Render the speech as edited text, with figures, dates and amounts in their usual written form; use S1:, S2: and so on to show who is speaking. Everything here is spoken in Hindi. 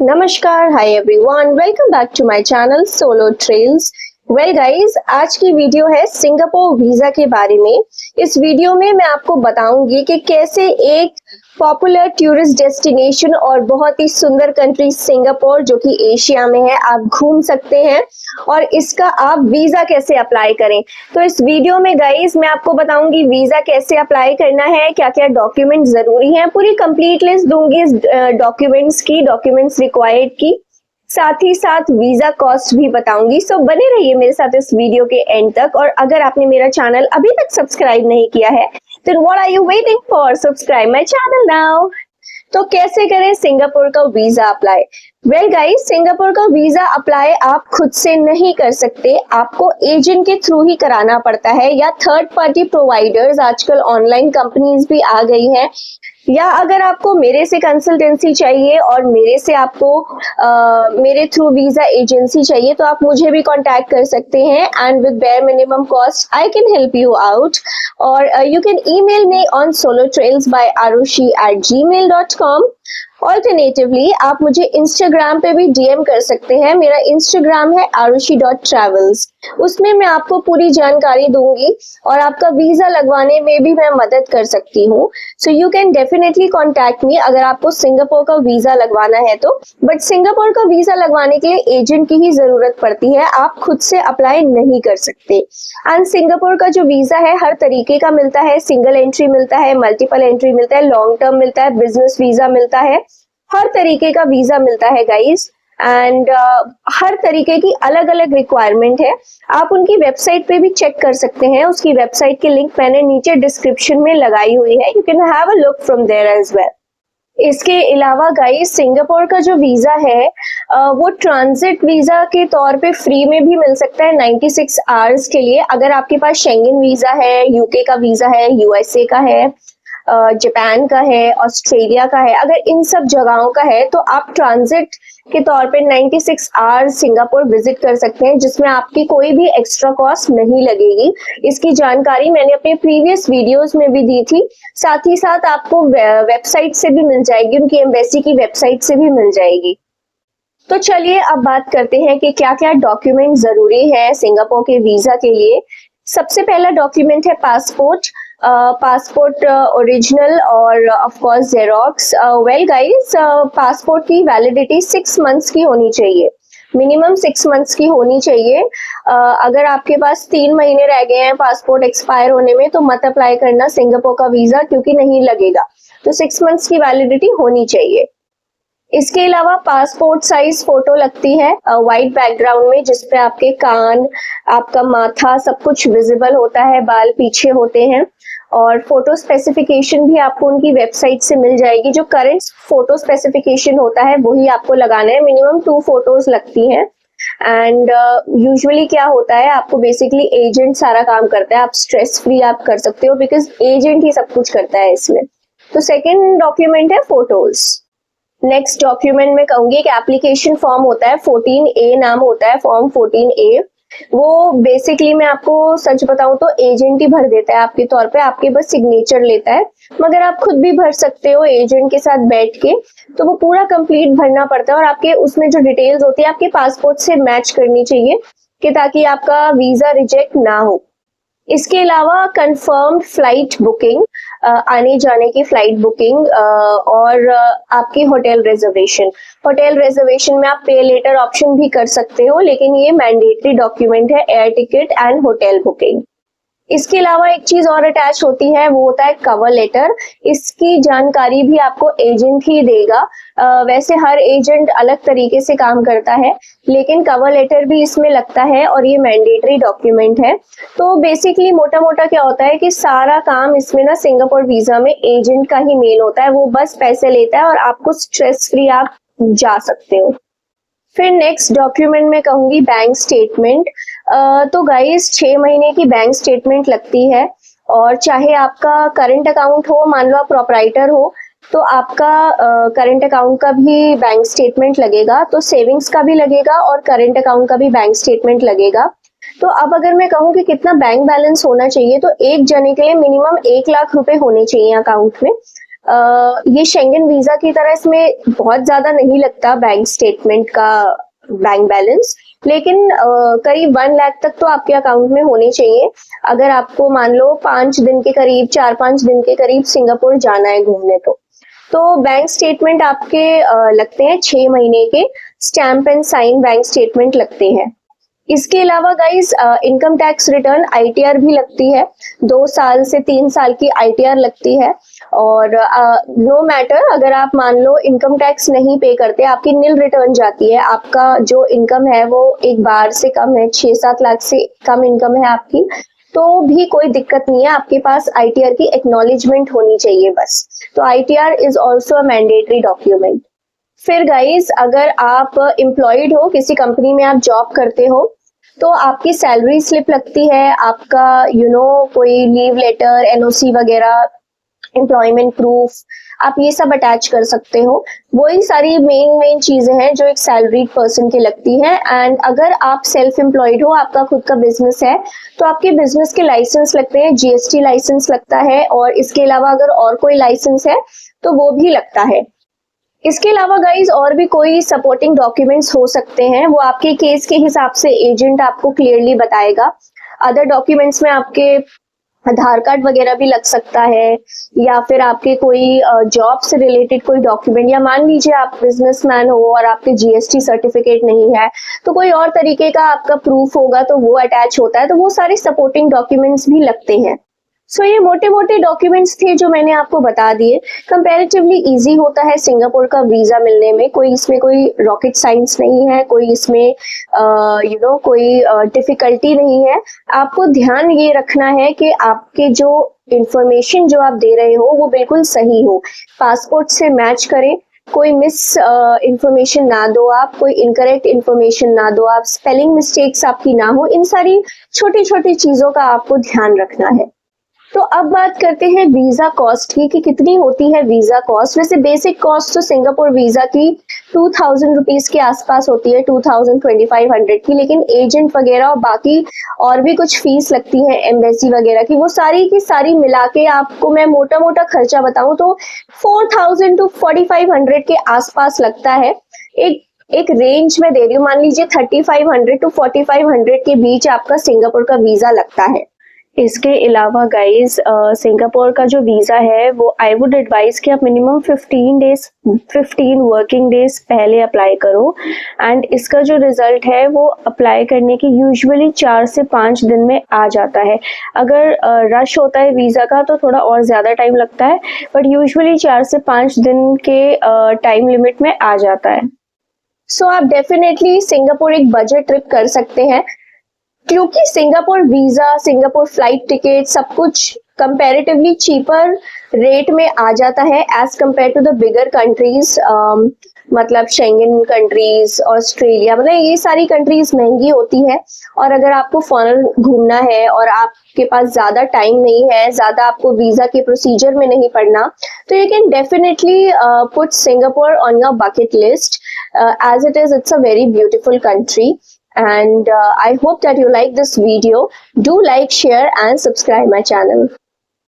S1: नमस्कार, hi everyone, welcome back to my channel Solo Trails. Well guys, आज की वीडियो है सिंगापुर वीजा के बारे में। इस वीडियो में मैं आपको बताऊंगी कि कैसे एक पॉपुलर टूरिस्ट डेस्टिनेशन और बहुत ही सुंदर कंट्री सिंगापुर, जो कि एशिया में है, आप घूम सकते हैं और इसका आप वीजा कैसे अप्लाई करें। तो इस वीडियो में गाइस मैं आपको बताऊंगी वीजा कैसे अप्लाई करना है, क्या क्या डॉक्यूमेंट जरूरी हैं, पूरी कंप्लीट लिस्ट दूंगी इस डॉक्यूमेंट्स रिक्वायर्ड की, साथ ही साथ वीजा कॉस्ट भी बताऊंगी। सो बने रहिए मेरे साथ इस वीडियो के एंड तक। और अगर आपने मेरा चैनल अभी तक सब्सक्राइब नहीं किया है then what are you waiting for? Subscribe my channel now. तो कैसे करें सिंगापुर का visa apply? Well guys, Singapore का वीजा अप्लाई आप खुद से नहीं कर सकते, आपको एजेंट के थ्रू ही कराना पड़ता है, या थर्ड पार्टी प्रोवाइडर्स, आजकल ऑनलाइन कंपनीज भी आ गई हैं, या अगर आपको मेरे से कंसल्टेंसी चाहिए और मेरे से आपको मेरे थ्रू वीजा एजेंसी चाहिए तो आप मुझे भी कांटेक्ट कर सकते हैं। And with bare minimum cost I can help you out. और you can email me on solotrails@arushi@gmail.com। Alternatively आप मुझे इंस्टाग्राम पे भी डीएम कर सकते हैं। मेरा इंस्टाग्राम है arushi.travels। उसमें मैं आपको पूरी जानकारी दूंगी और आपका वीजा लगवाने में भी मैं मदद कर सकती हूँ। So you can definitely contact me अगर आपको सिंगापुर का वीजा लगवाना है तो। बट सिंगापुर का वीजा लगवाने के लिए एजेंट की ही जरूरत पड़ती है, आप खुद से अप्लाई नहीं कर सकते। एंड सिंगापुर का जो वीजा है हर तरीके का मिलता है, सिंगल एंट्री मिलता है, मल्टीपल एंट्री मिलता है, लॉन्ग टर्म मिलता है, बिजनेस वीजा मिलता है, हर तरीके का वीजा मिलता है गाइस। एंड हर तरीके की अलग अलग रिक्वायरमेंट है, आप उनकी वेबसाइट पे भी चेक कर सकते हैं। उसकी वेबसाइट की लिंक मैंने नीचे डिस्क्रिप्शन में लगाई हुई है, you can have a look from there as well. इसके अलावा गाइस, सिंगापुर का जो वीजा है वो ट्रांजिट वीजा के तौर पे फ्री में भी मिल सकता है 96 आवर्स के लिए। अगर आपके पास शेंगन वीजा है, यूके का वीजा है, यूएसए का है, जापान का है, ऑस्ट्रेलिया का है, अगर इन सब जगहों का है तो आप ट्रांजिट के तौर पे 96 आवर्स सिंगापुर विजिट कर सकते हैं, जिसमें आपकी कोई भी एक्स्ट्रा कॉस्ट नहीं लगेगी। इसकी जानकारी मैंने अपने प्रीवियस वीडियोस में भी दी थी, साथ ही साथ आपको वेबसाइट से भी मिल जाएगी, उनकी एम्बेसी की वेबसाइट से भी मिल जाएगी। तो चलिए अब बात करते हैं कि क्या क्या डॉक्यूमेंट जरूरी है सिंगापुर के वीजा के लिए। सबसे पहला डॉक्यूमेंट है पासपोर्ट। पासपोर्ट ओरिजिनल और of course xerox. Well guys, passport की वैलिडिटी 6 मंथ्स की होनी चाहिए, मिनिमम 6 मंथ्स की होनी चाहिए। अगर आपके पास 3 महीने रह गए हैं पासपोर्ट एक्सपायर होने में तो मत अप्लाई करना सिंगापुर का वीजा, क्योंकि नहीं लगेगा। तो 6 मंथ्स की वैलिडिटी होनी चाहिए। इसके अलावा पासपोर्ट साइज फोटो लगती है व्हाइट बैकग्राउंड में, जिसपे आपके कान, आपका माथा, सब कुछ विजिबल होता है, बाल पीछे होते हैं। और फोटो स्पेसिफिकेशन भी आपको उनकी वेबसाइट से मिल जाएगी। जो करंट फोटो स्पेसिफिकेशन होता है वही आपको लगाना है, मिनिमम 2 फोटोज लगती हैं। एंड यूजुअली क्या होता है, आपको बेसिकली एजेंट सारा काम करता है, आप स्ट्रेस फ्री आप कर सकते हो बिकॉज एजेंट ही सब कुछ करता है इसमें। तो सेकेंड डॉक्यूमेंट है फोटोज। नेक्स्ट डॉक्यूमेंट में कहूंगी एक एप्लीकेशन फॉर्म होता है, 14A नाम होता है, फॉर्म 14A। वो बेसिकली मैं आपको सच बताऊं तो एजेंट ही भर देता है आपके तौर पे, आपके बस सिग्नेचर लेता है, मगर आप खुद भी भर सकते हो एजेंट के साथ बैठ के। तो वो पूरा कंप्लीट भरना पड़ता है और आपके उसमें जो डिटेल्स होती है आपके पासपोर्ट से मैच करनी चाहिए कि ताकि आपका वीजा रिजेक्ट ना हो। इसके अलावा कंफर्म्ड फ्लाइट बुकिंग, आने जाने की फ्लाइट बुकिंग, और आपकी होटल रिजर्वेशन। होटल रिजर्वेशन में आप पे लेटर ऑप्शन भी कर सकते हो, लेकिन ये मैंडेटरी डॉक्यूमेंट है, air ticket and hotel booking. इसके अलावा एक चीज और अटैच होती है, वो होता है कवर लेटर। इसकी जानकारी भी आपको एजेंट ही देगा। वैसे हर एजेंट अलग तरीके से काम करता है, लेकिन कवर लेटर भी इसमें लगता है और ये मैंडेटरी डॉक्यूमेंट है। तो बेसिकली मोटा मोटा क्या होता है कि सारा काम इसमें ना सिंगापुर वीजा में एजेंट का ही मेन होता है, वो बस पैसे लेता है और आपको स्ट्रेस फ्री आप जा सकते हो। फिर नेक्स्ट डॉक्यूमेंट में कहूंगी बैंक स्टेटमेंट। तो गाइस 6 महीने की बैंक स्टेटमेंट लगती है, और चाहे आपका करंट अकाउंट हो, मान लो आप प्रोपराइटर हो तो आपका करंट अकाउंट का भी बैंक स्टेटमेंट लगेगा, तो सेविंग्स का भी लगेगा और करंट अकाउंट का भी बैंक स्टेटमेंट लगेगा। तो अब अगर मैं कहूँ कि कितना बैंक बैलेंस होना चाहिए, तो एक जने के लिए मिनिमम 1 लाख रुपए होने चाहिए अकाउंट में। ये शेंगन वीजा की तरह इसमें बहुत ज्यादा नहीं लगता बैंक स्टेटमेंट का बैंक बैलेंस, लेकिन करीब 1 लाख तक तो आपके अकाउंट में होने चाहिए अगर आपको मान लो 5 दिन के करीब 4-5 दिन के करीब सिंगापुर जाना है घूमने। तो बैंक स्टेटमेंट आपके लगते हैं 6 महीने के, stamp and sign bank statement लगते हैं। इसके अलावा guys income tax return ITR भी लगती है, 2 साल से 3 साल की ITR लगती है। और नो मैटर अगर आप मान लो इनकम टैक्स नहीं पे करते, आपकी नील रिटर्न जाती है, आपका जो इनकम है वो एक बार से कम है, 6-7 लाख से कम इनकम है आपकी, तो भी कोई दिक्कत नहीं है, आपके पास ITR की एक्नॉलेजमेंट होनी चाहिए बस। तो ITR is also a mandatory document. फिर गाइज अगर आप एम्प्लॉयड हो, किसी कंपनी में आप जॉब करते हो, तो आपकी सैलरी स्लिप लगती है, आपका कोई लीव लेटर, NOC वगैरह, एम्प्लॉयमेंट प्रूफ, आप ये सब अटैच कर सकते हो। वही सारी मेन चीजें हैं जो एक सैलरीड पर्सन की लगती हैं। एंड अगर आप सेल्फ एम्प्लॉयड हो, आपका खुद का बिजनेस है, तो आपके बिजनेस के लाइसेंस लगते हैं, GST लाइसेंस लगता है, और इसके अलावा अगर और कोई लाइसेंस है तो वो भी लगता है। इसके अलावा गाइज और भी कोई सपोर्टिंग डॉक्यूमेंट्स हो सकते हैं, वो आपके केस के हिसाब से एजेंट आपको क्लियरली बताएगा। अदर डॉक्यूमेंट्स में आपके आधार कार्ड वगैरह भी लग सकता है, या फिर आपके कोई जॉब से रिलेटेड कोई डॉक्यूमेंट, या मान लीजिए आप बिजनेसमैन हो और आपके GST सर्टिफिकेट नहीं है, तो कोई और तरीके का आपका प्रूफ होगा तो वो अटैच होता है, तो वो सारे सपोर्टिंग डॉक्यूमेंट्स भी लगते हैं। सो ये मोटे मोटे डॉक्यूमेंट्स थे जो मैंने आपको बता दिए। कंपैरेटिवली इजी होता है सिंगापुर का वीजा मिलने में, कोई इसमें कोई रॉकेट साइंस नहीं है, कोई इसमें कोई डिफिकल्टी नहीं है। आपको ध्यान ये रखना है कि आपके जो इंफॉर्मेशन जो आप दे रहे हो वो बिल्कुल सही हो, पासपोर्ट से मैच करे, कोई मिस इंफॉर्मेशन ना दो आप, कोई इनकरेक्ट इंफॉर्मेशन ना दो आप, स्पेलिंग मिस्टेक्स आपकी ना हो, इन सारी छोटी छोटी चीजों का आपको ध्यान रखना है। तो अब बात करते हैं वीजा कॉस्ट की कि कितनी होती है वीजा कॉस्ट। वैसे बेसिक कॉस्ट तो सिंगापुर वीजा की 2000 रुपीज के आसपास होती है, 2000-2500 की, लेकिन एजेंट वगैरह और बाकी और भी कुछ फीस लगती है एम्बेसी वगैरह की, वो सारी की सारी मिला के आपको मैं मोटा मोटा खर्चा बताऊं तो 4000 to 4500 के आसपास लगता है। एक रेंज में दे रही हूँ, मान लीजिए 3500 to 4500 के बीच आपका सिंगापुर का वीजा लगता है। इसके अलावा गाइज सिंगापुर का जो वीज़ा है वो आई वुड एडवाइज कि आप मिनिमम 15 वर्किंग डेज पहले अप्लाई करो। एंड इसका जो रिजल्ट है वो अप्लाई करने की यूजुअली 4 से 5 दिन में आ जाता है। अगर रश होता है वीज़ा का तो थोड़ा और ज़्यादा टाइम लगता है, बट यूजुअली 4 से 5 दिन के टाइम लिमिट में आ जाता है। सो आप डेफिनेटली सिंगापुर एक बजट ट्रिप कर सकते हैं, क्योंकि Singapore visa, Singapore flight ticket सब कुछ कंपैरेटिवली चीपर रेट में आ जाता है as compare to the bigger countries, मतलब शेंगन कंट्रीज, ऑस्ट्रेलिया, मतलब ये सारी कंट्रीज महंगी होती है। और अगर आपको फॉरेन घूमना है और आपके पास ज्यादा टाइम नहीं है, ज्यादा आपको वीजा के प्रोसीजर में नहीं पड़ना, तो you can definitely put Singapore on your bucket list as it is, it's a very beautiful country. And I hope that you like this video. Do like, share and subscribe my channel.